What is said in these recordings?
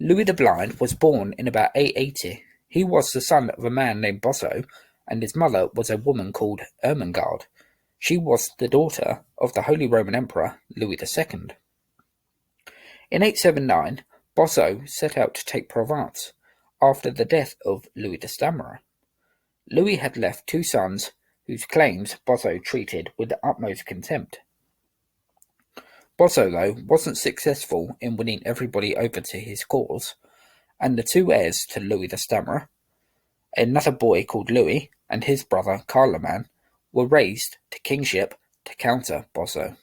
Louis the Blind was born in about 880. He was the son of a man named Boso, and his mother was a woman called Ermengarde. She was the daughter of the Holy Roman Emperor Louis II. In 879, Boso set out to take Provence after the death of Louis the Stammerer. Louis had left two sons whose claims Boso treated with the utmost contempt. Boso, though, wasn't successful in winning everybody over to his cause, and the two heirs to Louis the Stammerer, another boy called Louis and his brother Carloman, were raised to kingship to counter Boso.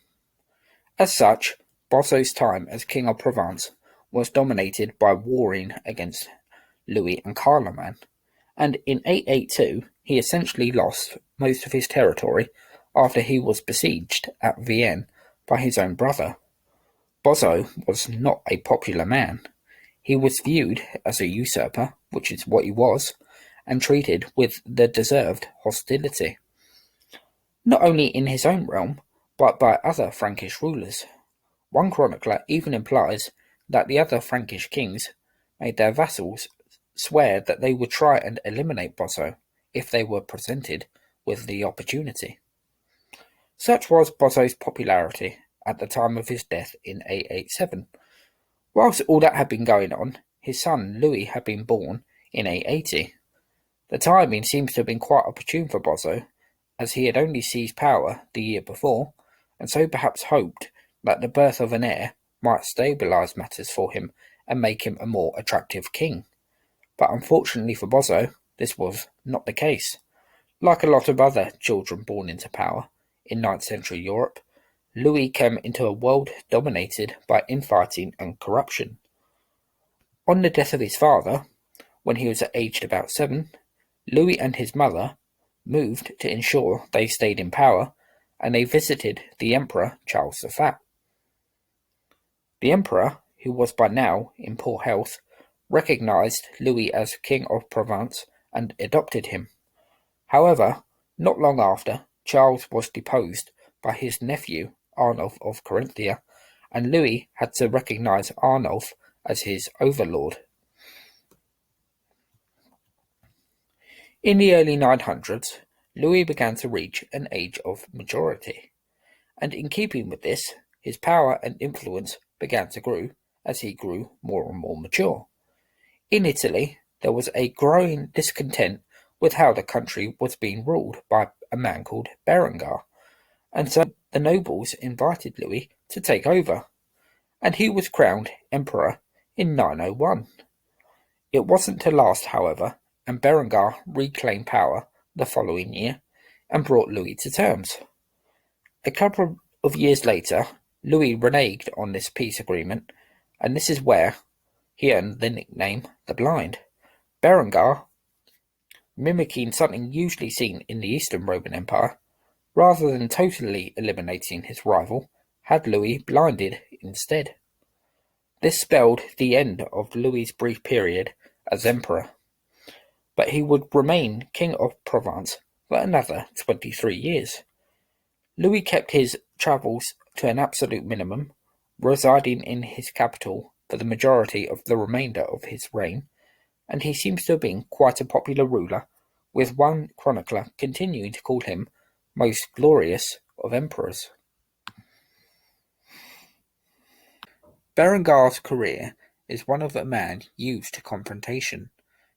As such, Boso's time as King of Provence was dominated by warring against Louis and Carloman, and in 882 he essentially lost most of his territory after he was besieged at Vienne by his own brother. Boso was not a popular man. He was viewed as a usurper, which is what he was, and treated with the deserved hostility, not only in his own realm, but by other Frankish rulers. One chronicler even implies that the other Frankish kings made their vassals swear that they would try and eliminate Boso if they were presented with the opportunity. Such was Boso's popularity at the time of his death in 887. Whilst all that had been going on, his son Louis had been born in 880. The timing seems to have been quite opportune for Boso, as he had only seized power the year before, and so perhaps hoped that the birth of an heir might stabilise matters for him and make him a more attractive king. But unfortunately for Boso, this was not the case. Like a lot of other children born into power in 9th century Europe, Louis came into a world dominated by infighting and corruption. On the death of his father, when he was aged about 7, Louis and his mother moved to ensure they stayed in power, and they visited the Emperor Charles the Fat. The Emperor, who was by now in poor health, recognised Louis as King of Provence and adopted him. However, not long after, Charles was deposed by his nephew Arnulf of Carinthia, and Louis had to recognise Arnulf as his overlord. In the early 900s, Louis began to reach an age of majority, and in keeping with this, his power and influence began to grow as he grew more and more mature. In Italy, there was a growing discontent with how the country was being ruled by a man called Berengar, and so the nobles invited Louis to take over, and he was crowned emperor in 901. It wasn't to last, however, and Berengar reclaimed power the following year and brought Louis to terms. A couple of years later, Louis reneged on this peace agreement, and this is where he earned the nickname the Blind. Berengar, mimicking something usually seen in the Eastern Roman Empire, rather than totally eliminating his rival, had Louis blinded instead. This spelled the end of Louis's brief period as emperor, but he would remain King of Provence for another 23 years. Louis kept his travels to an absolute minimum, residing in his capital for the majority of the remainder of his reign, and he seems to have been quite a popular ruler, with one chronicler continuing to call him most glorious of emperors. Berengar's career is one of a man used to confrontation.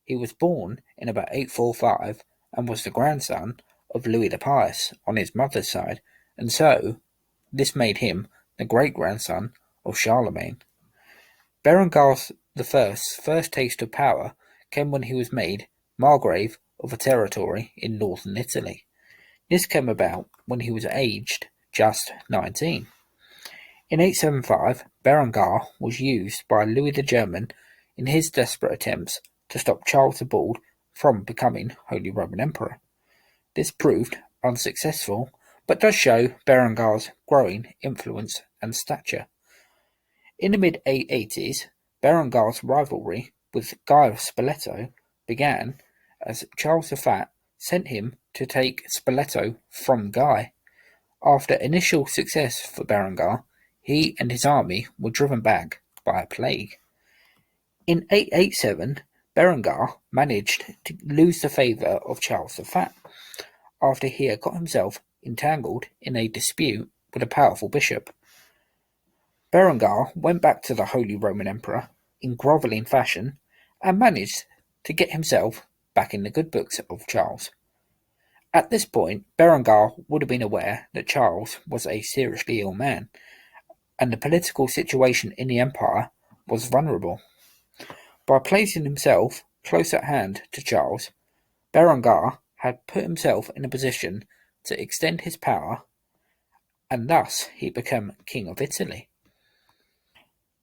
He was born in about 845 and was the grandson of Louis the Pious on his mother's side, and so this made him the great-grandson of Charlemagne. Berengar the first taste of power came when he was made Margrave of a territory in northern Italy. This came about when he was aged just 19. In 875, Berengar was used by Louis the German in his desperate attempts to stop Charles the Bald from becoming Holy Roman Emperor. This proved unsuccessful, but does show Berengar's growing influence and stature. In the mid-880s, Berengar's rivalry with Guy of Spoleto began as Charles the Fat sent him to take Spoleto from Guy. After initial success for Berengar, he and his army were driven back by a plague. In 887, Berengar managed to lose the favour of Charles the Fat after he had got himself entangled in a dispute with a powerful bishop. Berengar went back to the Holy Roman Emperor in grovelling fashion and managed to get himself back in the good books of Charles. At this point, Berengar would have been aware that Charles was a seriously ill man, and the political situation in the empire was vulnerable. By placing himself close at hand to Charles, Berengar had put himself in a position to extend his power, and thus he became King of Italy.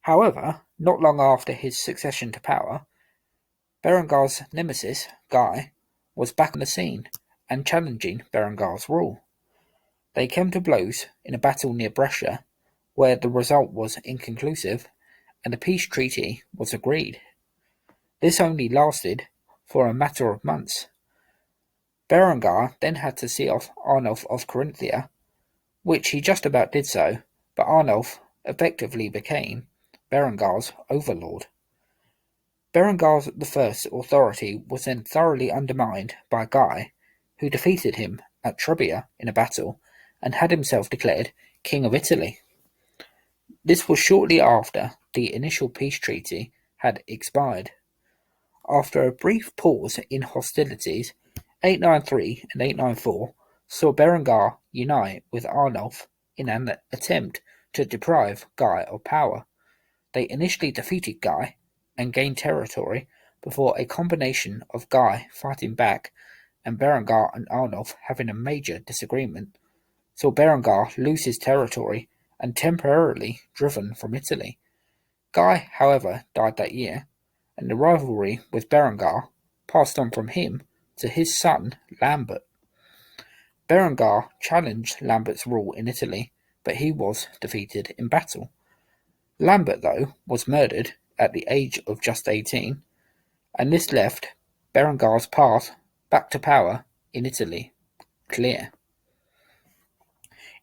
However, not long after his succession to power, Berengar's nemesis, Guy, was back on the scene and challenging Berengar's rule. They came to blows in a battle near Brescia, where the result was inconclusive and a peace treaty was agreed. This only lasted for a matter of months. Berengar then had to see off Arnulf of Carinthia, which he just about did so, but Arnulf effectively became Berengar's overlord. Berengar I's authority was then thoroughly undermined by Guy, who defeated him at Trebia in a battle and had himself declared King of Italy. This was shortly after the initial peace treaty had expired. After a brief pause in hostilities, 893 and 894 saw Berengar unite with Arnulf in an attempt to deprive Guy of power. They initially defeated Guy and gained territory before a combination of Guy fighting back and Berengar and Arnulf having a major disagreement saw Berengar lose his territory and temporarily driven from Italy. Guy, however, died that year, and the rivalry with Berengar passed on from him to his son Lambert. Berengar challenged Lambert's rule in Italy, but he was defeated in battle. Lambert, though, was murdered at the age of just 18, and this left Berengar's path back to power in Italy clear.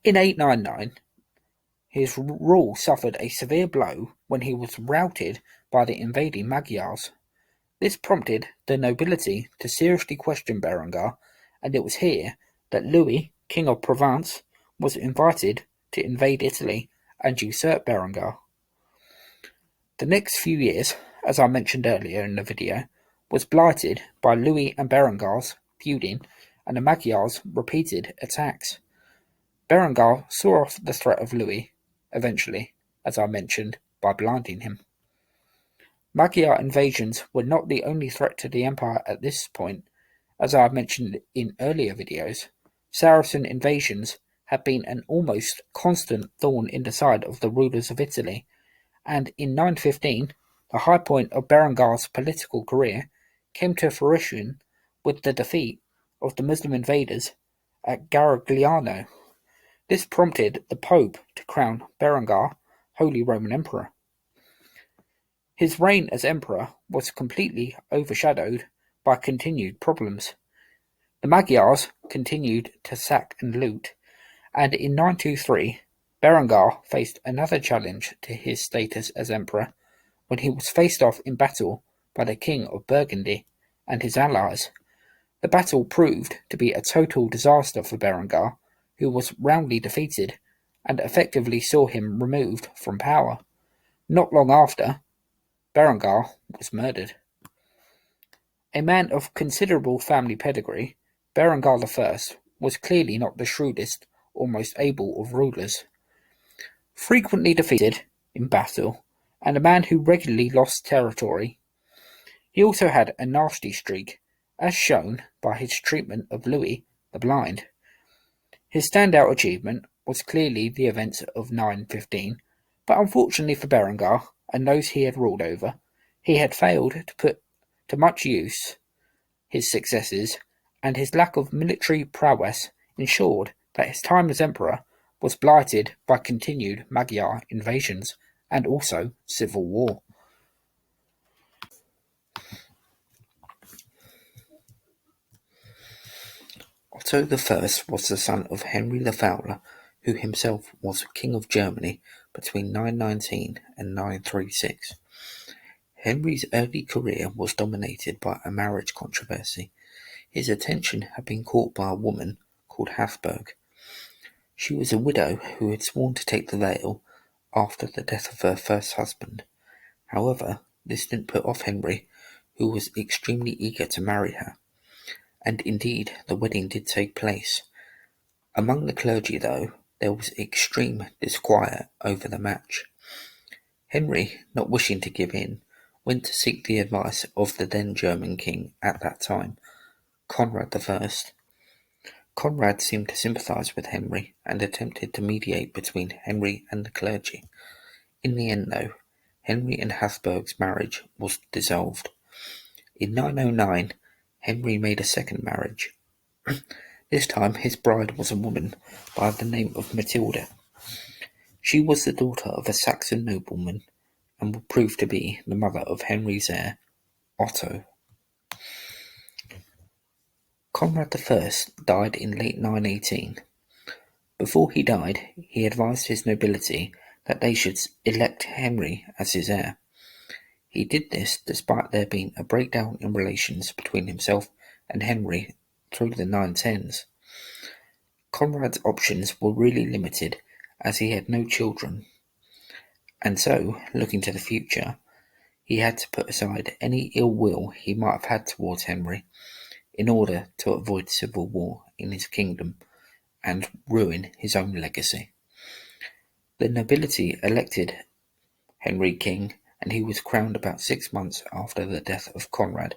In 899, his rule suffered a severe blow when he was routed by the invading Magyars. This prompted the nobility to seriously question Berengar, and it was here that Louis, King of Provence, was invited to invade Italy and usurp Berengar. The next few years, as I mentioned earlier in the video, was blighted by Louis and Berengar's feuding and the Magyars' repeated attacks. Berengar saw off the threat of Louis, eventually, as I mentioned, by blinding him. Magyar invasions were not the only threat to the empire at this point. As I have mentioned in earlier videos, Saracen invasions had been an almost constant thorn in the side of the rulers of Italy, and in 915, the high point of Berengar's political career came to fruition with the defeat of the Muslim invaders at Garigliano. This prompted the Pope to crown Berengar Holy Roman Emperor. His reign as emperor was completely overshadowed by continued problems. The Magyars continued to sack and loot, and in 923, Berengar faced another challenge to his status as emperor when he was faced off in battle by the King of Burgundy and his allies. The battle proved to be a total disaster for Berengar, who was roundly defeated and effectively saw him removed from power. Not long after, Berengar was murdered. A man of considerable family pedigree, Berengar I was clearly not the shrewdest or most able of rulers. Frequently defeated in battle, and a man who regularly lost territory, he also had a nasty streak, as shown by his treatment of Louis the Blind. His standout achievement was clearly the events of 915, but unfortunately for Berengar and those he had ruled over, he had failed to put to much use his successes, and his lack of military prowess ensured that his time as emperor was blighted by continued Magyar invasions and also civil war. Otto I was the son of Henry the Fowler, who himself was King of Germany between 919 and 936. Henry's early career was dominated by a marriage controversy. His attention had been caught by a woman called Habsburg. She was a widow who had sworn to take the veil after the death of her first husband. However, this didn't put off Henry, who was extremely eager to marry her, and indeed the wedding did take place. Among the clergy, though, there was extreme disquiet over the match. Henry, not wishing to give in, went to seek the advice of the then German king at that time, Conrad I. Conrad seemed to sympathize with Henry and attempted to mediate between Henry and the clergy. In the end, though, Henry and Habsburg's marriage was dissolved. In 909, Henry made a second marriage. This time his bride was a woman by the name of Matilda. She was the daughter of a Saxon nobleman and would prove to be the mother of Henry's heir, Otto. Conrad I died in late 918. Before he died, he advised his nobility that they should elect Henry as his heir. He did this despite there being a breakdown in relations between himself and Henry through the 910s. Conrad's options were really limited as he had no children, and so, looking to the future, he had to put aside any ill will he might have had towards Henry in order to avoid civil war in his kingdom and ruin his own legacy. The nobility elected Henry king, and he was crowned about 6 months after the death of Conrad.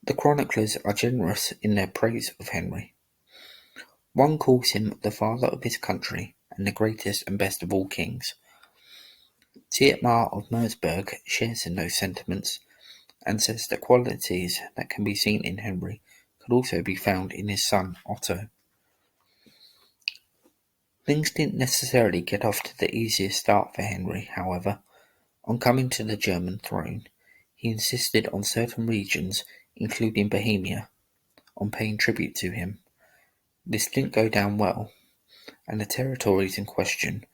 The chroniclers are generous in their praise of Henry. One calls him the father of his country and the greatest and best of all kings. Thietmar of Mersburg shares in those sentiments and says that qualities that can be seen in Henry could also be found in his son Otto. Things didn't necessarily get off to the easiest start for Henry, however. On coming to the German throne, he insisted on certain regions, including Bohemia, on paying tribute to him. This didn't go down well, and the territories in question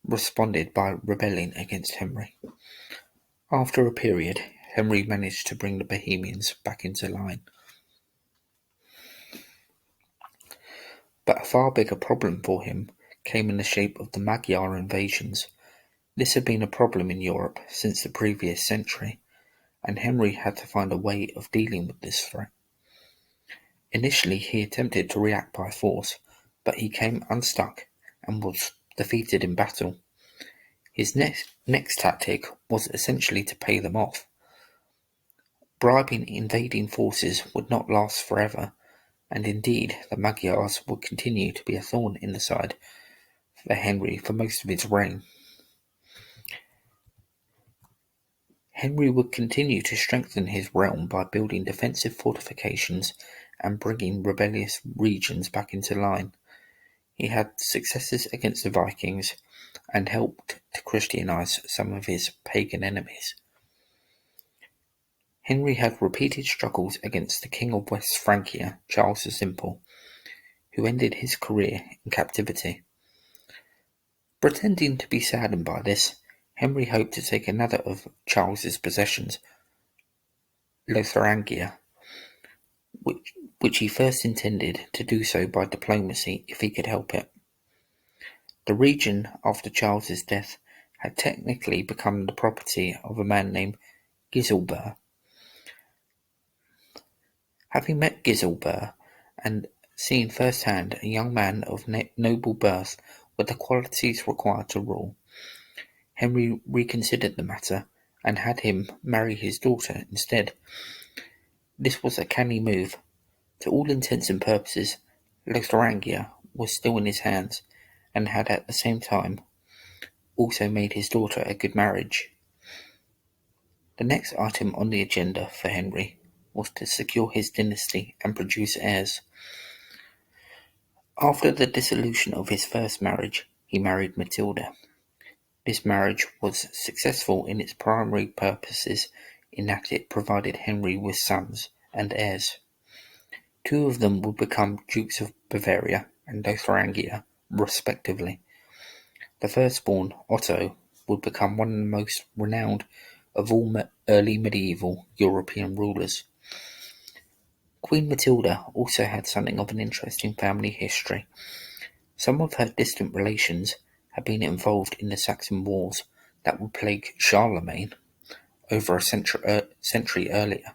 responded by rebelling against Henry. After a period, Henry managed to bring the Bohemians back into line. But a far bigger problem for him came in the shape of the Magyar invasions. This had been a problem in Europe since the previous century, and Henry had to find a way of dealing with this threat. Initially he attempted to react by force, but he came unstuck and was defeated in battle. His next tactic was essentially to pay them off. Bribing invading forces would not last forever, and indeed the Magyars would continue to be a thorn in the side for Henry for most of his reign. Henry would continue to strengthen his realm by building defensive fortifications and bringing rebellious regions back into line. He had successes against the Vikings and helped to Christianize some of his pagan enemies. Henry had repeated struggles against the King of West Francia, Charles the Simple, who ended his career in captivity. Pretending to be saddened by this, Henry hoped to take another of Charles's possessions, Lotharingia, which he first intended to do so by diplomacy if he could help it. The region, after Charles's death, had technically become the property of a man named Giselbert. Having met Giselbert and seen firsthand a young man of noble birth with the qualities required to rule, Henry reconsidered the matter and had him marry his daughter instead. This was a canny move. To all intents and purposes, Lotharingia was still in his hands, and had at the same time also made his daughter a good marriage. The next item on the agenda for Henry was to secure his dynasty and produce heirs. After the dissolution of his first marriage, he married Matilda. This marriage was successful in its primary purposes in that it provided Henry with sons and heirs. 2 of them would become Dukes of Bavaria and Lotharingia, respectively. The firstborn, Otto, would become one of the most renowned of all early medieval European rulers. Queen Matilda also had something of an interesting family history. Some of her distant relations had been involved in the Saxon wars that would plague Charlemagne over a century earlier,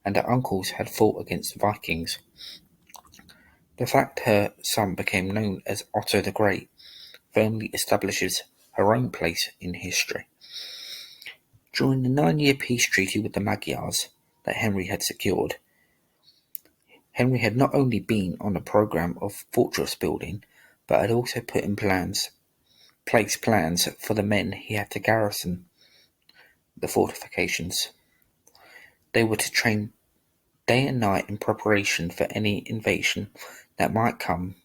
and her uncles had fought against the Vikings. The fact her son became known as Otto the Great firmly establishes her own place in history. During the 9-year peace treaty with the Magyars that Henry had secured, Henry had not only been on a program of fortress building, but had also put in place plans for the men he had to garrison the fortifications. They were to train day and night in preparation for any invasion that might come,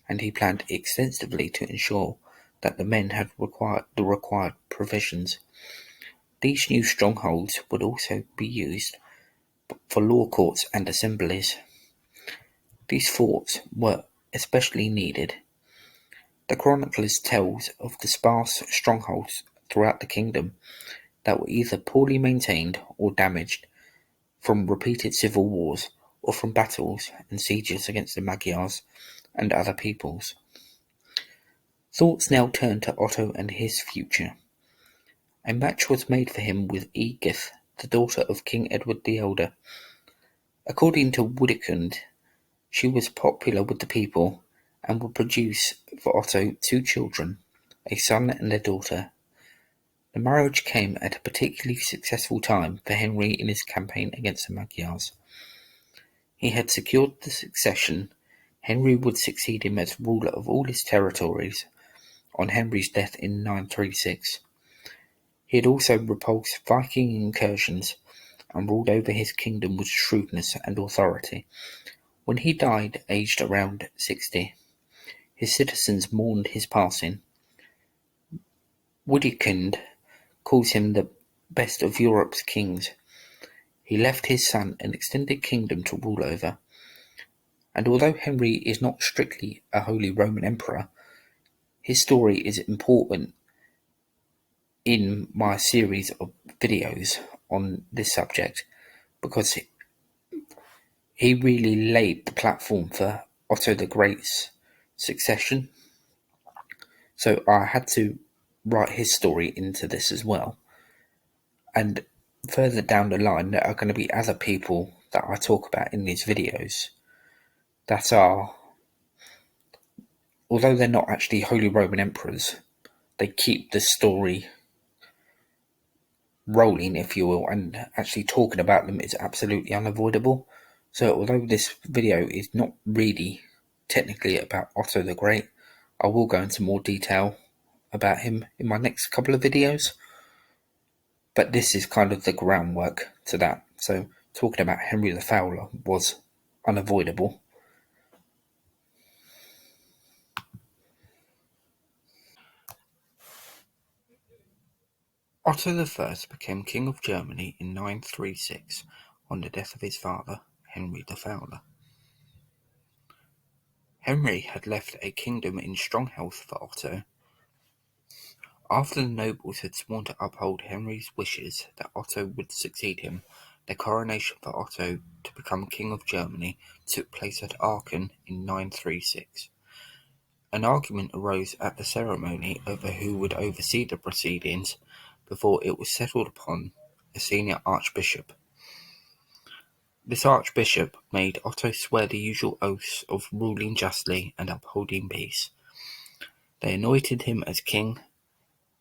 and he planned extensively to ensure that the men had the required provisions. These new strongholds would also be used for law courts and assemblies. These forts were especially needed. The chroniclers tells of the sparse strongholds throughout the kingdom that were either poorly maintained or damaged from repeated civil wars or from battles and sieges against the Magyars and other peoples. Thoughts now turned to Otto and his future. A match was made for him with Edith, the daughter of King Edward the Elder. According to Wittikind, she was popular with the people and would produce for Otto 2 children, a son and a daughter. The marriage came at a particularly successful time for Henry in his campaign against the Magyars. He had secured the succession. Henry would succeed him as ruler of all his territories on Henry's death in 936. He had also repulsed Viking incursions and ruled over his kingdom with shrewdness and authority. When he died, aged around 60, his citizens mourned his passing. Wittikind calls him the best of Europe's kings. He left his son an extended kingdom to rule over, and although Henry is not strictly a Holy Roman Emperor, his story is important in my series of videos on this subject because he really laid the platform for Otto the Great's succession. So I had to write his story into this as well. And further down the line, there are going to be other people that I talk about in these videos that are, although they're not actually Holy Roman Emperors, they keep the story rolling, if you will, and actually talking about them is absolutely unavoidable. So although this video is not really technically about Otto the Great, I will go into more detail about him in my next couple of videos. But this is kind of the groundwork to that. So talking about Henry the Fowler was unavoidable. Otto I became King of Germany in 936 on the death of his father, Henry the Fowler. Henry had left a kingdom in strong health for Otto. After the nobles had sworn to uphold Henry's wishes that Otto would succeed him, the coronation for Otto to become King of Germany took place at Aachen in 936. An argument arose at the ceremony over who would oversee the proceedings before it was settled upon a senior archbishop. This archbishop made Otto swear the usual oaths of ruling justly and upholding peace. They anointed him as king,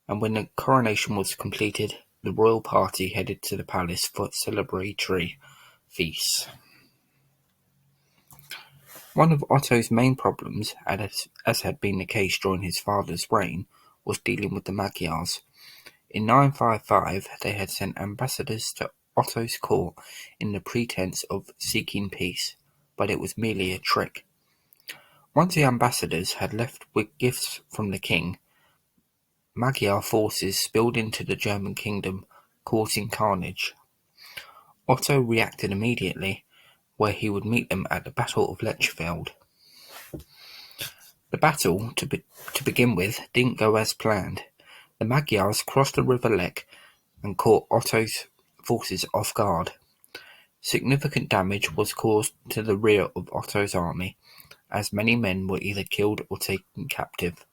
and when the coronation was completed, the royal party headed to the palace for celebratory feasts. One of Otto's main problems, as had been the case during his father's reign, was dealing with the Magyars. In 955 they had sent ambassadors to Otto's court in the pretense of seeking peace, but it was merely a trick. Once the ambassadors had left with gifts from the king, Magyar forces spilled into the German kingdom, causing carnage. Otto reacted immediately, where he would meet them at the Battle of Lechfeld. The battle, to begin with, didn't go as planned. The Magyars crossed the River Lech and caught Otto's forces off guard. Significant damage was caused to the rear of Otto's army, as many men were either killed or taken captive.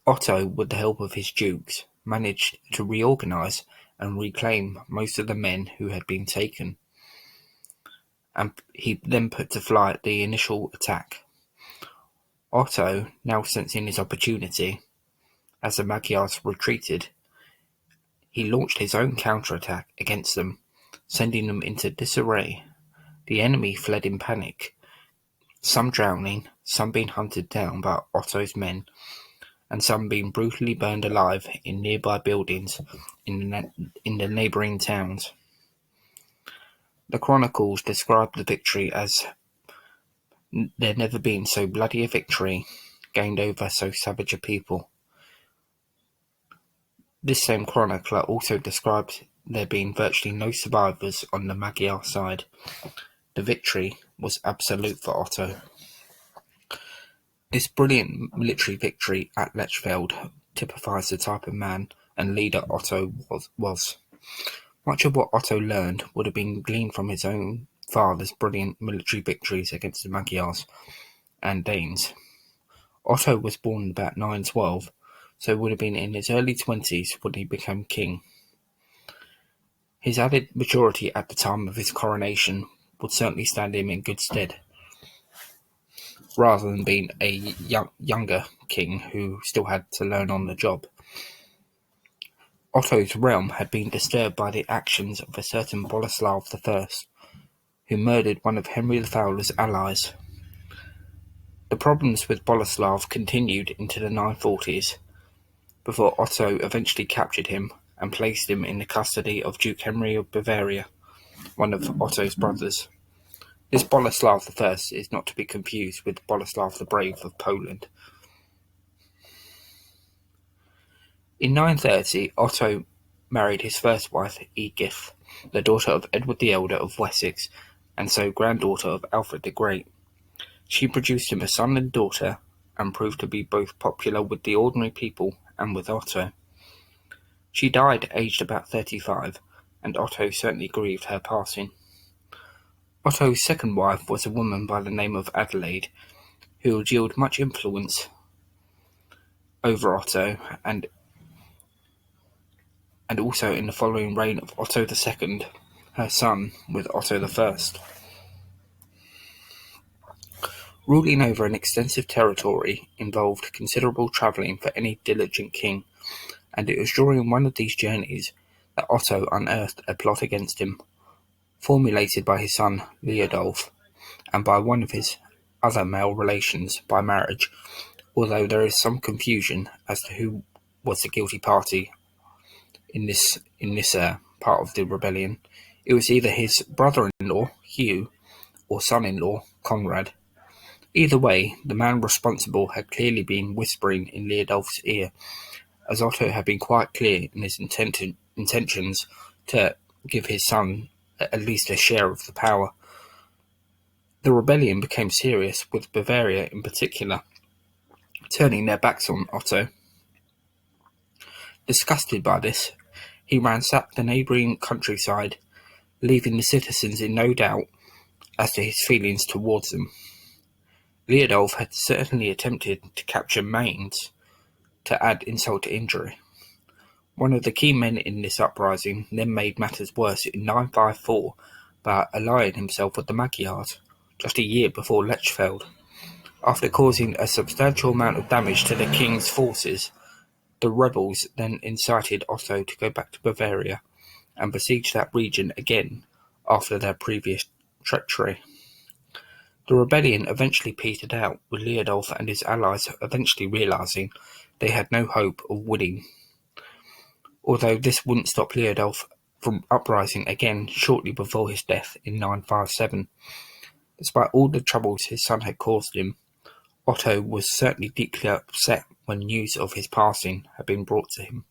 Otto, with the help of his dukes, managed to reorganize and reclaim most of the men who had been taken, and he then put to flight the initial attack. Otto, now sensing his opportunity, as the Magyars retreated, he launched his own counterattack against them, sending them into disarray. The enemy fled in panic, some drowning, some being hunted down by Otto's men, and some being brutally burned alive in nearby buildings in the neighbouring towns. The chronicles describe the victory as there never been so bloody a victory gained over so savage a people. This same chronicler also described there being virtually no survivors on the Magyar side. The victory was absolute for Otto. This brilliant military victory at Lechfeld typifies the type of man and leader Otto was. Much of what Otto learned would have been gleaned from his own father's brilliant military victories against the Magyars and Danes. Otto was born about 912, so would have been in his early 20s when he became king. His added maturity at the time of his coronation would certainly stand him in good stead, rather than being a younger king who still had to learn on the job. Otto's realm had been disturbed by the actions of a certain Boleslav I, who murdered one of Henry the Fowler's allies. The problems with Boleslav continued into the 940s, before Otto eventually captured him and placed him in the custody of Duke Henry of Bavaria, one of Otto's brothers. This Boleslav I is not to be confused with Boleslav the Brave of Poland. In 930, Otto married his first wife, Eadgyth, the daughter of Edward the Elder of Wessex, and so granddaughter of Alfred the Great. She produced him a son and daughter, and proved to be both popular with the ordinary people and with Otto. She died aged about 35, and Otto certainly grieved her passing. Otto's second wife was a woman by the name of Adelaide, who would yield much influence over Otto, and also in the following reign of Otto II, her son, with Otto I. Ruling over an extensive territory involved considerable travelling for any diligent king, and it was during one of these journeys that Otto unearthed a plot against him, formulated by his son Leodolf, and by one of his other male relations by marriage, although there is some confusion as to who was the guilty party in this part of the rebellion. It was either his brother-in-law, Hugh, or son-in-law, Conrad. Either way, the man responsible had clearly been whispering in Leodolf's ear, as Otto had been quite clear in his intentions to give his son at least a share of the power. The rebellion became serious, with Bavaria in particular turning their backs on Otto. Disgusted by this, he ransacked the neighbouring countryside, leaving the citizens in no doubt as to his feelings towards them. Leodolf had certainly attempted to capture Mainz, to add insult to injury. One of the key men in this uprising then made matters worse in 954 by allying himself with the Magyars, just a year before Lechfeld. After causing a substantial amount of damage to the king's forces, the rebels then incited Otto to go back to Bavaria and besiege that region again after their previous treachery. The rebellion eventually petered out, with Leodolf and his allies eventually realising they had no hope of winning, although this wouldn't stop Leodolf from uprising again shortly before his death in 957. Despite all the troubles his son had caused him, Otto was certainly deeply upset when news of his passing had been brought to him.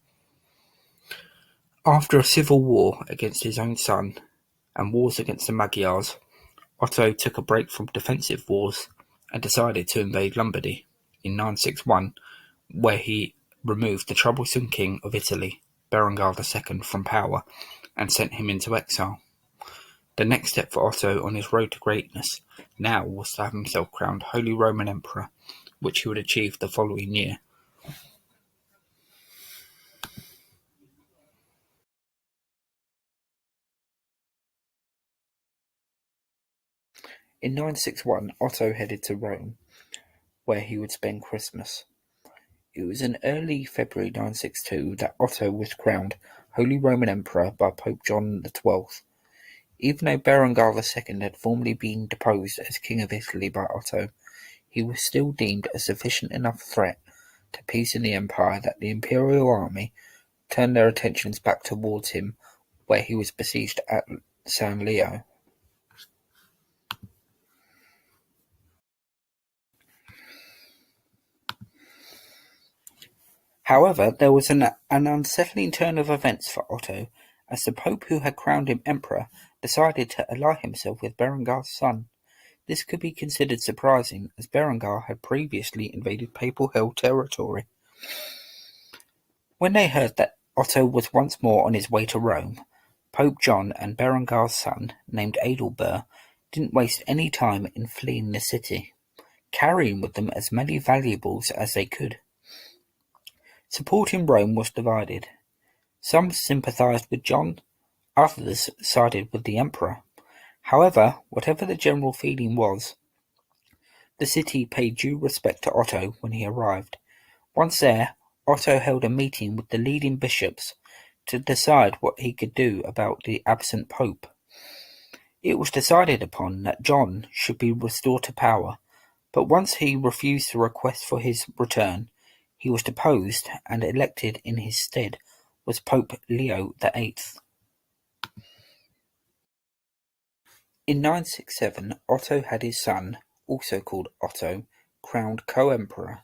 After a civil war against his own son and wars against the Magyars, Otto took a break from defensive wars and decided to invade Lombardy in 961, where he removed the troublesome king of Italy, Berengar II, from power and sent him into exile. The next step for Otto on his road to greatness now was to have himself crowned Holy Roman Emperor, which he would achieve the following year. In 961, Otto headed to Rome, where he would spend Christmas. It was in early February 962 that Otto was crowned Holy Roman Emperor by Pope John XII. Even though Berengar II had formerly been deposed as King of Italy by Otto, he was still deemed a sufficient enough threat to peace in the empire that the imperial army turned their attentions back towards him, where he was besieged at San Leo. However, there was an unsettling turn of events for Otto, as the Pope who had crowned him emperor decided to ally himself with Berengar's son. This could be considered surprising, as Berengar had previously invaded papal-held territory. When they heard that Otto was once more on his way to Rome, Pope John and Berengar's son, named Adalbert, didn't waste any time in fleeing the city, carrying with them as many valuables as they could. Support in Rome was divided. Some sympathized with John, others sided with the emperor. However, whatever the general feeling was, the city paid due respect to Otto when he arrived. Once there, Otto held a meeting with the leading bishops to decide what he could do about the absent pope. It was decided upon that John should be restored to power, but once he refused the request for his return, he was deposed, and elected in his stead was Pope Leo VIII. In 967, Otto had his son, also called Otto, crowned co-emperor.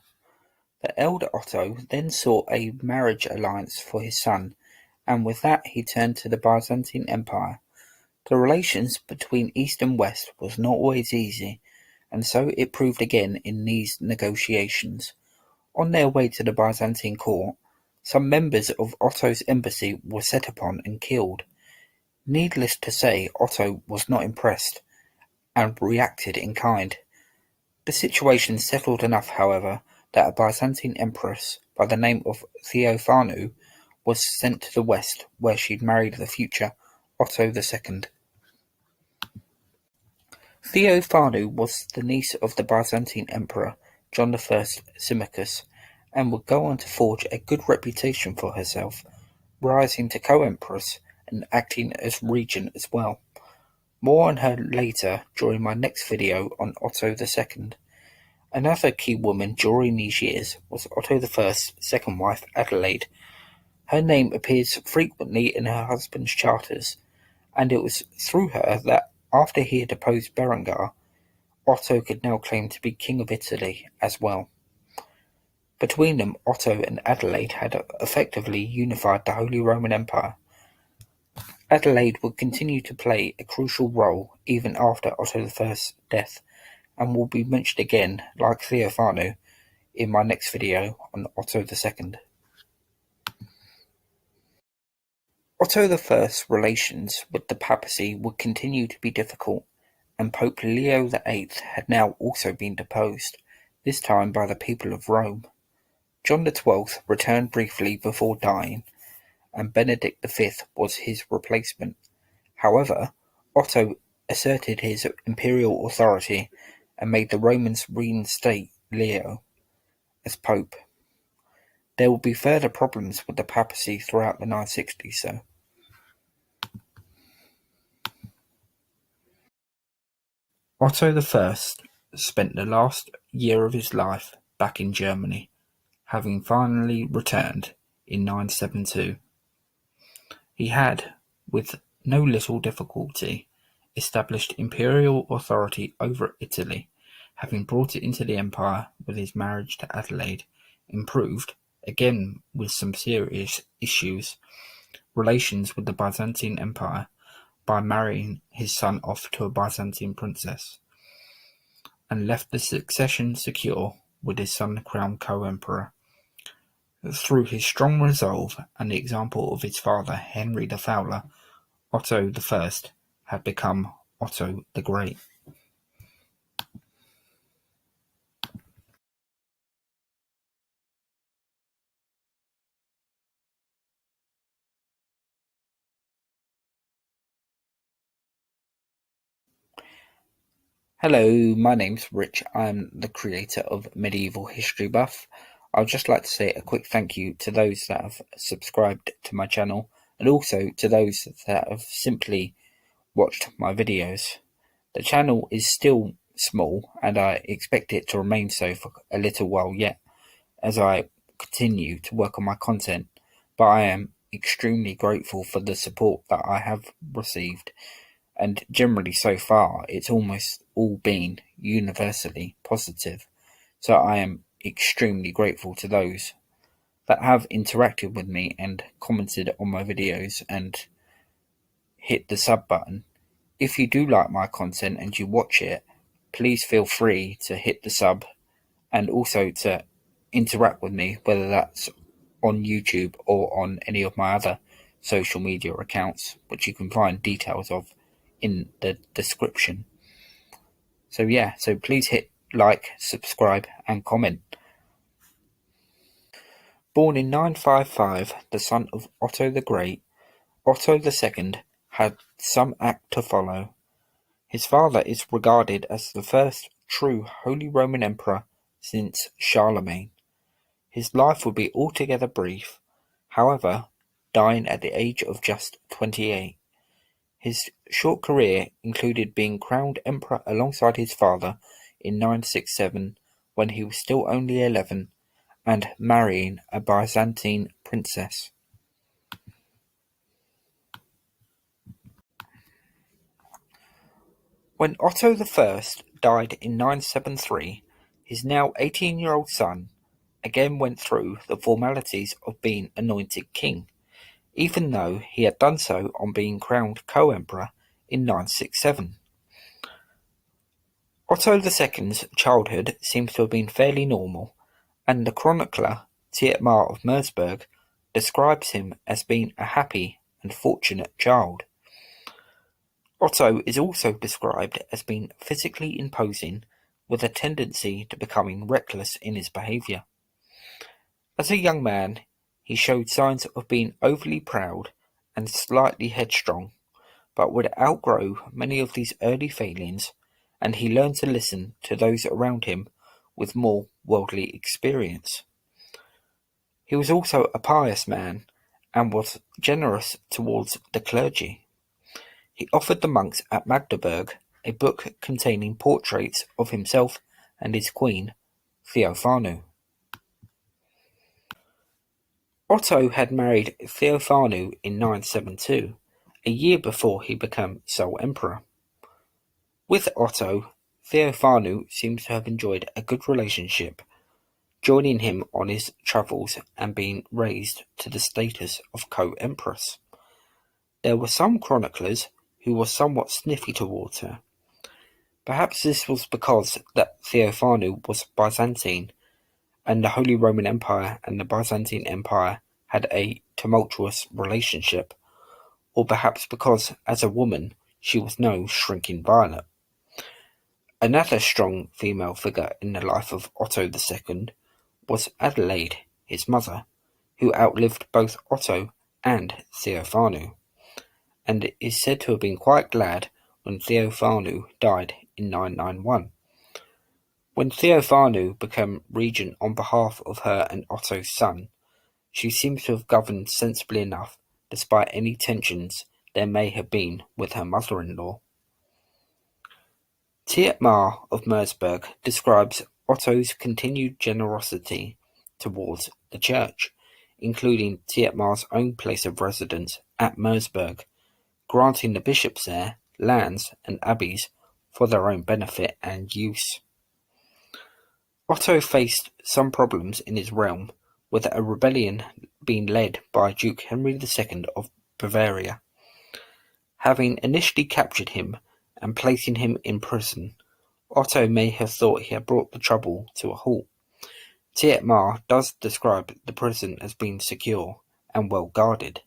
The elder Otto then sought a marriage alliance for his son, and with that he turned to the Byzantine Empire. The relations between East and West was not always easy, and so it proved again in these negotiations. On their way to the Byzantine court, some members of Otto's embassy were set upon and killed. Needless to say, Otto was not impressed, and reacted in kind. The situation settled enough, however, that a Byzantine empress by the name of Theophanu was sent to the west, where she'd married the future Otto II. Theophanu was the niece of the Byzantine emperor John I Symmachus, and would go on to forge a good reputation for herself, rising to co-empress and acting as regent as well. More on her later during my next video on Otto II. Another key woman during these years was Otto I's second wife, Adelaide. Her name appears frequently in her husband's charters, and it was through her that, after he had deposed Berengar, Otto could now claim to be King of Italy as well. Between them, Otto and Adelaide had effectively unified the Holy Roman Empire. Adelaide would continue to play a crucial role even after Otto I's death, and will be mentioned again, like Theophanu, in my next video on Otto II. Otto I's relations with the papacy would continue to be difficult, and Pope Leo VIII had now also been deposed, this time by the people of Rome. John XII returned briefly before dying, and Benedict V was his replacement. However, Otto asserted his imperial authority and made the Romans reinstate Leo as pope. There would be further problems with the papacy throughout the 960s, though. Otto I spent the last year of his life back in Germany, having finally returned in 972. He had, with no little difficulty, established imperial authority over Italy, having brought it into the empire with his marriage to Adelaide, improved, again with some serious issues, relations with the Byzantine Empire by marrying his son off to a Byzantine princess, and left the succession secure with his son crowned co-emperor. Through his strong resolve and the example of his father Henry the Fowler, Otto the First had become Otto the Great. Hello, my name's Rich. I'm the creator of Medieval History Buff. I'd just like to say a quick thank you to those that have subscribed to my channel, and also to those that have simply watched my videos. The channel is still small, and I expect it to remain so for a little while yet, as I continue to work on my content, but I am extremely grateful for the support that I have received, and generally so far it's almost all been universally positive, so I am extremely grateful to those that have interacted with me and commented on my videos and hit the sub button. If you do like my content and you watch it, please feel free to hit the sub and also to interact with me, whether that's on YouTube or on any of my other social media accounts, which you can find details of in the description. So yeah, so please hit like, subscribe and comment. Born in 955, the son of Otto the Great, Otto II had some act to follow. His father is regarded as the first true Holy Roman Emperor since Charlemagne. His life would be altogether brief, however, dying at the age of just 28. His short career included being crowned emperor alongside his father in 967 when he was still only 11, and marrying a Byzantine princess. When Otto I died in 973, his now 18-year-old son again went through the formalities of being anointed king, even though he had done so on being crowned co-emperor in 967. Otto II's childhood seems to have been fairly normal, and the chronicler Thietmar of Mersburg describes him as being a happy and fortunate child. Otto is also described as being physically imposing, with a tendency to becoming reckless in his behaviour. As a young man, he showed signs of being overly proud and slightly headstrong, but would outgrow many of these early failings, and he learned to listen to those around him with more worldly experience. He was also a pious man and was generous towards the clergy. He offered the monks at Magdeburg a book containing portraits of himself and his queen, Theophanu. Otto had married Theophanu in 972, a year before he became sole emperor. With Otto, Theophanu seems to have enjoyed a good relationship, joining him on his travels and being raised to the status of co-empress. There were some chroniclers who were somewhat sniffy towards her. Perhaps this was because that Theophanu was Byzantine, and the Holy Roman Empire and the Byzantine Empire had a tumultuous relationship, or perhaps because, as a woman, she was no shrinking violet. Another strong female figure in the life of Otto II was Adelaide, his mother, who outlived both Otto and Theophanu, and is said to have been quite glad when Theophanu died in 991. When Theophanu became regent on behalf of her and Otto's son, she seems to have governed sensibly enough, despite any tensions there may have been with her mother-in-law. Thietmar of Mersburg describes Otto's continued generosity towards the church, including Thietmar's own place of residence at Mersburg, granting the bishops there lands and abbeys for their own benefit and use. Otto faced some problems in his realm, with a rebellion being led by Duke Henry II of Bavaria. Having initially captured him and placing him in prison, Otto may have thought he had brought the trouble to a halt, Thietmar does describe the prison as being secure and well guarded.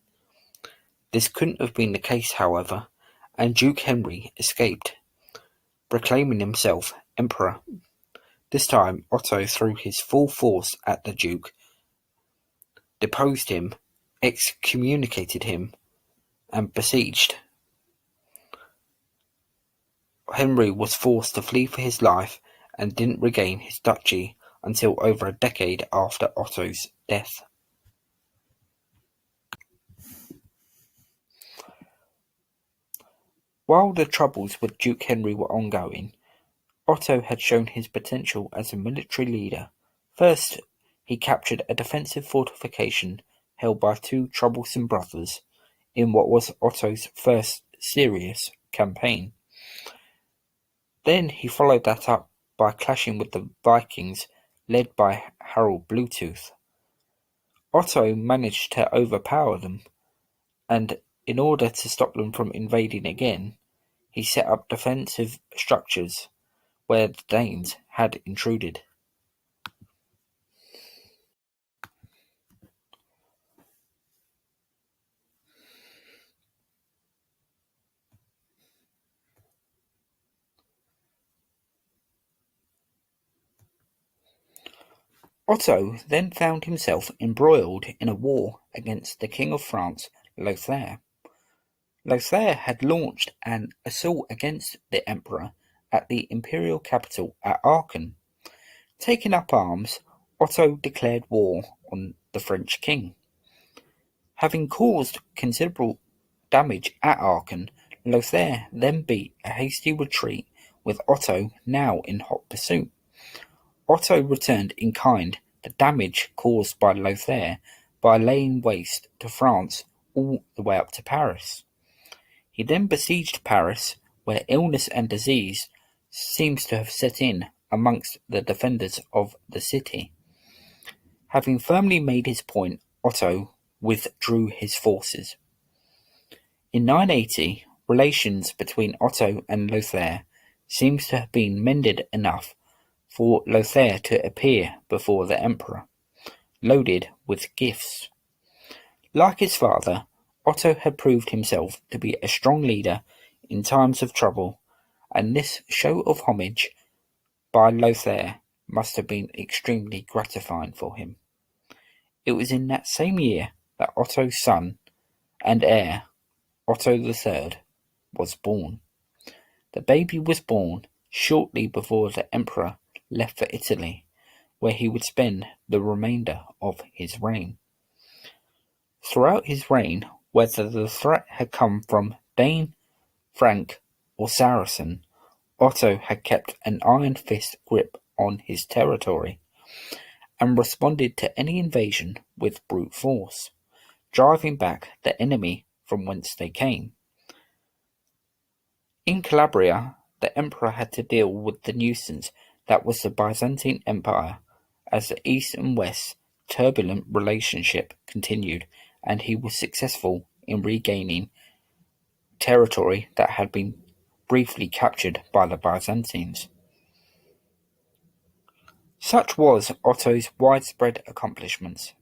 This couldn't have been the case, however, and Duke Henry escaped, proclaiming himself emperor. This time Otto threw his full force at the Duke, deposed him, excommunicated him, and besieged. Henry was forced to flee for his life and didn't regain his duchy until over a decade after Otto's death. While the troubles with Duke Henry were ongoing, Otto had shown his potential as a military leader. First, he captured a defensive fortification held by two troublesome brothers in what was Otto's first serious campaign. Then he followed that up by clashing with the Vikings led by Harald Bluetooth. Otto managed to overpower them, and in order to stop them from invading again, he set up defensive structures where the Danes had intruded. Otto then found himself embroiled in a war against the King of France, Lothair. Lothair had launched an assault against the emperor at the imperial capital at Aachen. Taking up arms, Otto declared war on the French king. Having caused considerable damage at Aachen, Lothair then beat a hasty retreat with Otto now in hot pursuit. Otto returned in kind the damage caused by Lothair by laying waste to France all the way up to Paris. He then besieged Paris, where illness and disease seems to have set in amongst the defenders of the city. Having firmly made his point, Otto withdrew his forces. In 980, relations between Otto and Lothair seems to have been mended enough for Lothair to appear before the emperor, loaded with gifts. Like his father, Otto had proved himself to be a strong leader in times of trouble, and this show of homage by Lothair must have been extremely gratifying for him. It was in that same year that Otto's son and heir, Otto III, was born. The baby was born shortly before the emperor left for Italy, where he would spend the remainder of his reign. Throughout his reign, whether the threat had come from Dane, Frank, or Saracen, Otto had kept an iron-fist grip on his territory and responded to any invasion with brute force, driving back the enemy from whence they came. In Calabria, the emperor had to deal with the nuisance that was the Byzantine Empire as the East and West turbulent relationship continued, and he was successful in regaining territory that had been briefly captured by the Byzantines. Such was Otto's widespread accomplishments,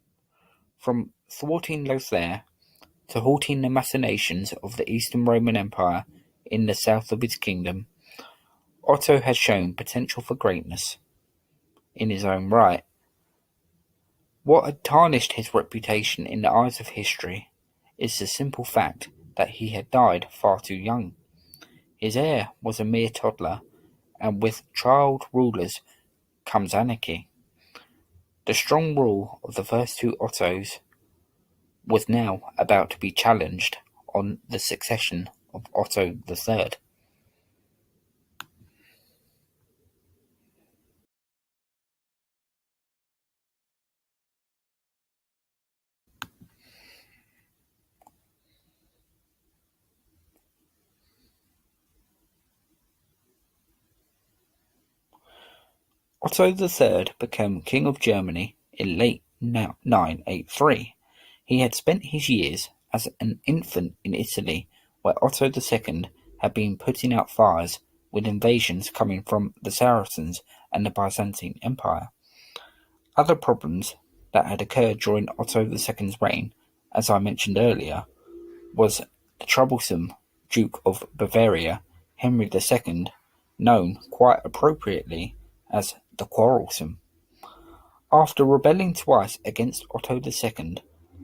from thwarting Lothair to halting the machinations of the Eastern Roman Empire in the south of his kingdom. Otto had shown potential for greatness in his own right. What had tarnished his reputation in the eyes of history is the simple fact that he had died far too young. His heir was a mere toddler, and with child rulers comes anarchy. The strong rule of the first two Ottos was now about to be challenged on the succession of Otto III. Otto the Third became King of Germany in late 983. He had spent his years as an infant in Italy, where Otto the Second had been putting out fires with invasions coming from the Saracens and the Byzantine Empire. Other problems that had occurred during Otto II's reign, as I mentioned earlier, was the troublesome Duke of Bavaria, Henry II, known quite appropriately as the Quarrelsome. After rebelling twice against Otto II,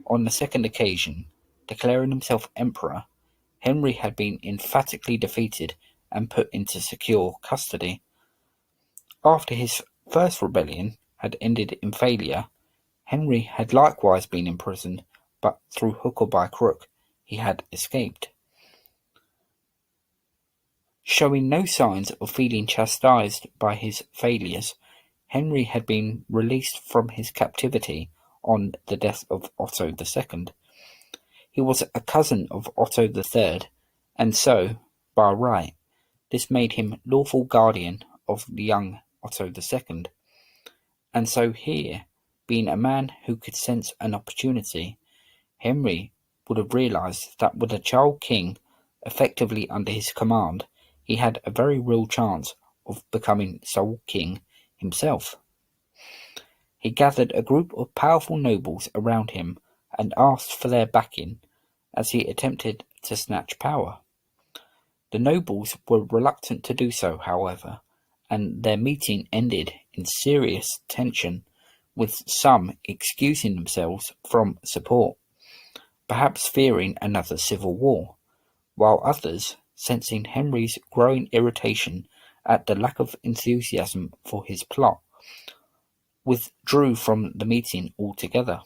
on the second occasion declaring himself emperor, Henry had been emphatically defeated and put into secure custody. After his first rebellion had ended in failure, Henry had likewise been imprisoned, but through hook or by crook he had escaped. Showing no signs of feeling chastised by his failures, Henry had been released from his captivity on the death of Otto II. He was a cousin of Otto III, and so, by right, this made him lawful guardian of the young Otto II. And so here, being a man who could sense an opportunity, Henry would have realized that with a child king effectively under his command, he had a very real chance of becoming sole king himself. He gathered a group of powerful nobles around him and asked for their backing as he attempted to snatch power. The nobles were reluctant to do so, however, and their meeting ended in serious tension, with some excusing themselves from support, perhaps fearing another civil war, while others, sensing Henry's growing irritation at the lack of enthusiasm for his plot, withdrew from the meeting altogether.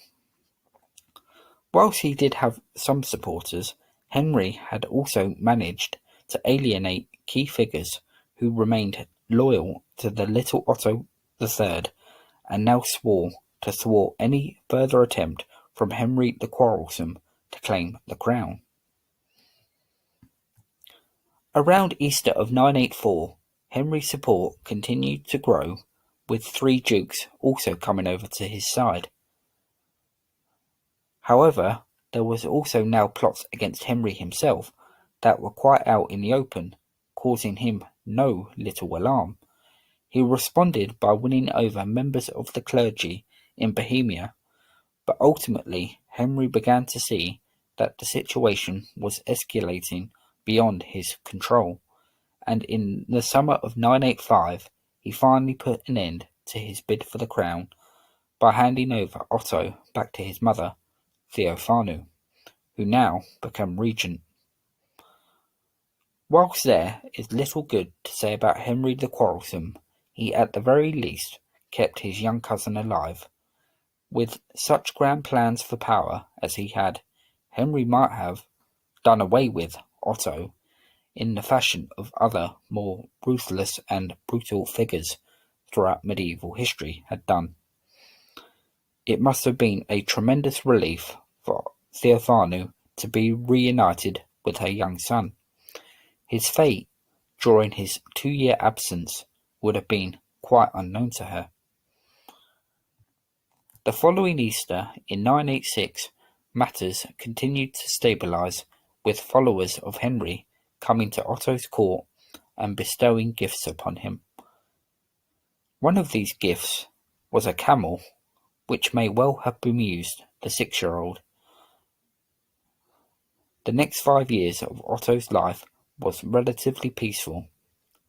Whilst he did have some supporters, Henry had also managed to alienate key figures who remained loyal to the little Otto III and now swore to thwart any further attempt from Henry the Quarrelsome to claim the crown. Around Easter of 984, Henry's support continued to grow, with 3 dukes also coming over to his side. However, there was also now plots against Henry himself that were quite out in the open, causing him no little alarm. He responded by winning over members of the clergy in Bohemia, but ultimately Henry began to see that the situation was escalating beyond his control, and in the summer of 985 he finally put an end to his bid for the crown by handing over Otto back to his mother, Theophanu, who now became regent. Whilst there is little good to say about Henry the Quarrelsome, he at the very least kept his young cousin alive. With such grand plans for power as he had, Henry might have done away with Otto in the fashion of other more ruthless and brutal figures throughout medieval history had done. It must have been a tremendous relief for Theophanu to be reunited with her young son. His fate during his 2-year absence would have been quite unknown to her. The following Easter in 986 matters continued to stabilise, with followers of Henry coming to Otto's court and bestowing gifts upon him. One of these gifts was a camel, which may well have bemused the 6-year-old. The next 5 years of Otto's life was relatively peaceful,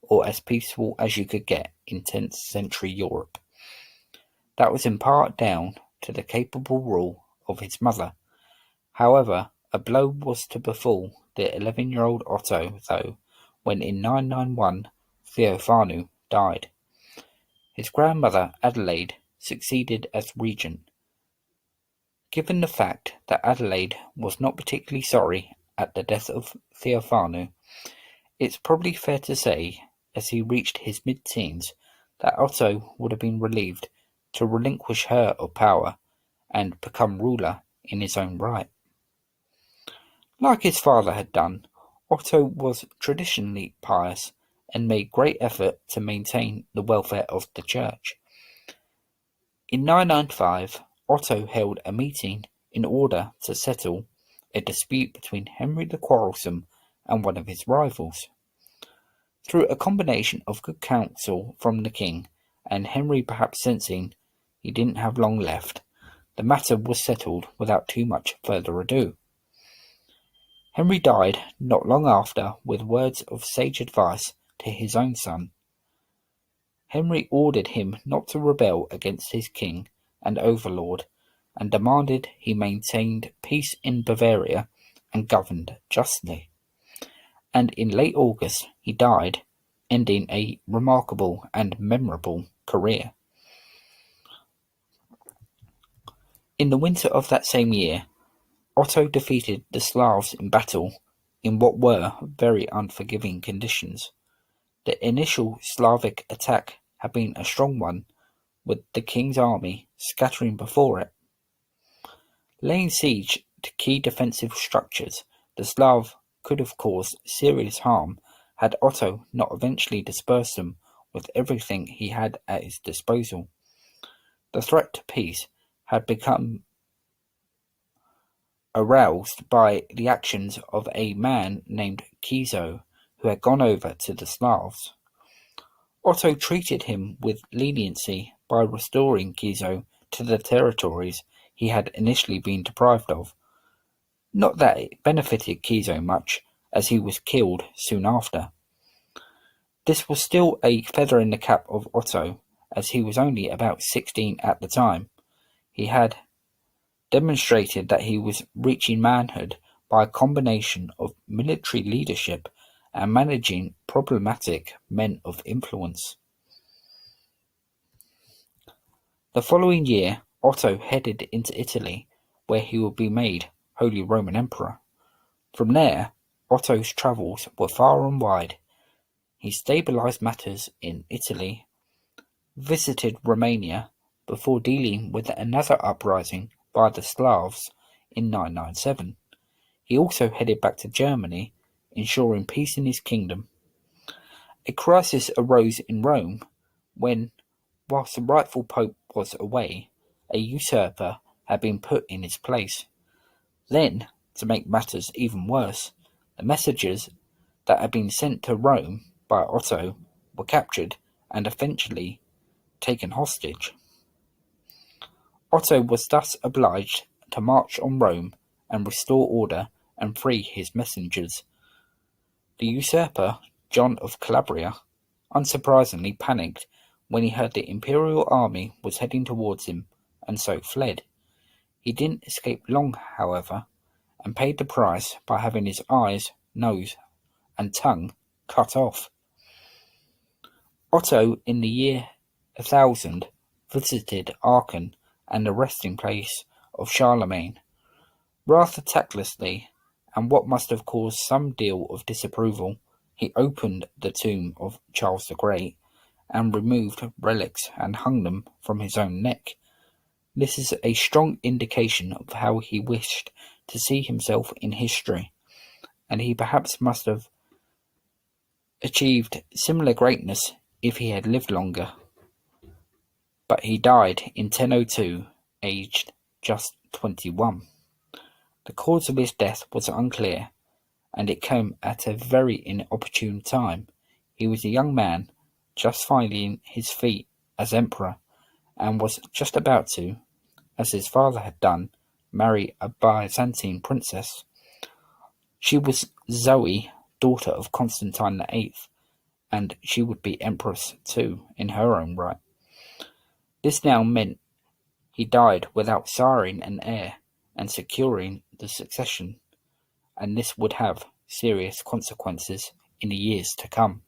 or as peaceful as you could get in 10th century Europe. That was in part down to the capable rule of his mother. However, a blow was to befall the 11-year-old Otto, though, when in 991 Theophanu died. His grandmother Adelaide succeeded as regent. Given the fact that Adelaide was not particularly sorry at the death of Theophanu, it's probably fair to say, as he reached his mid-teens, that Otto would have been relieved to relinquish her of power and become ruler in his own right. Like his father had done, Otto was traditionally pious and made great effort to maintain the welfare of the church. In 995, Otto held a meeting in order to settle a dispute between Henry the Quarrelsome and one of his rivals. Through a combination of good counsel from the king and Henry perhaps sensing he didn't have long left. The matter was settled without too much further ado. Henry died not long after with words of sage advice to his own son. Henry ordered him not to rebel against his king and overlord, and demanded he maintained peace in Bavaria and governed justly. And in late August he died, ending a remarkable and memorable career. In the winter of that same year, Otto defeated the Slavs in battle in what were very unforgiving conditions. The initial Slavic attack had been a strong one, with the king's army scattering before it. Laying siege to key defensive structures, the Slav could have caused serious harm had Otto not eventually dispersed them with everything he had at his disposal. The threat to peace had become aroused by the actions of a man named Kiso, who had gone over to the Slavs. Otto treated him with leniency by restoring Kiso to the territories he had initially been deprived of. Not that it benefited Kiso much, as he was killed soon after. This was still a feather in the cap of Otto, as he was only about 16 at the time. He had demonstrated that he was reaching manhood by a combination of military leadership and managing problematic men of influence. The following year, Otto headed into Italy, where he would be made Holy Roman Emperor. From there, Otto's travels were far and wide. He stabilized matters in Italy, visited Romania, before dealing with another uprising by the Slavs in 997. He also headed back to Germany, ensuring peace in his kingdom. A crisis arose in Rome when, whilst the rightful pope was away, a usurper had been put in his place. Then, to make matters even worse, the messengers that had been sent to Rome by Otto were captured and eventually taken hostage. Otto was thus obliged to march on Rome and restore order and free his messengers. The usurper, John of Calabria, unsurprisingly panicked when he heard the imperial army was heading towards him, and so fled. He didn't escape long, however, and paid the price by having his eyes, nose, and tongue cut off. Otto, in the year 1000, visited Aachen and the resting place of Charlemagne. Rather tactlessly, and what must have caused some deal of disapproval, he opened the tomb of Charles the Great and removed relics and hung them from his own neck. This is a strong indication of how he wished to see himself in history, and he perhaps must have achieved similar greatness if he had lived longer. But he died in 1002, aged just 21. The cause of his death was unclear, and it came at a very inopportune time. He was a young man, just finding his feet as emperor, and was just about to, as his father had done, marry a Byzantine princess. She was Zoe, daughter of Constantine VIII, and she would be empress too, in her own right. This now meant he died without siring an heir and securing the succession, and this would have serious consequences in the years to come.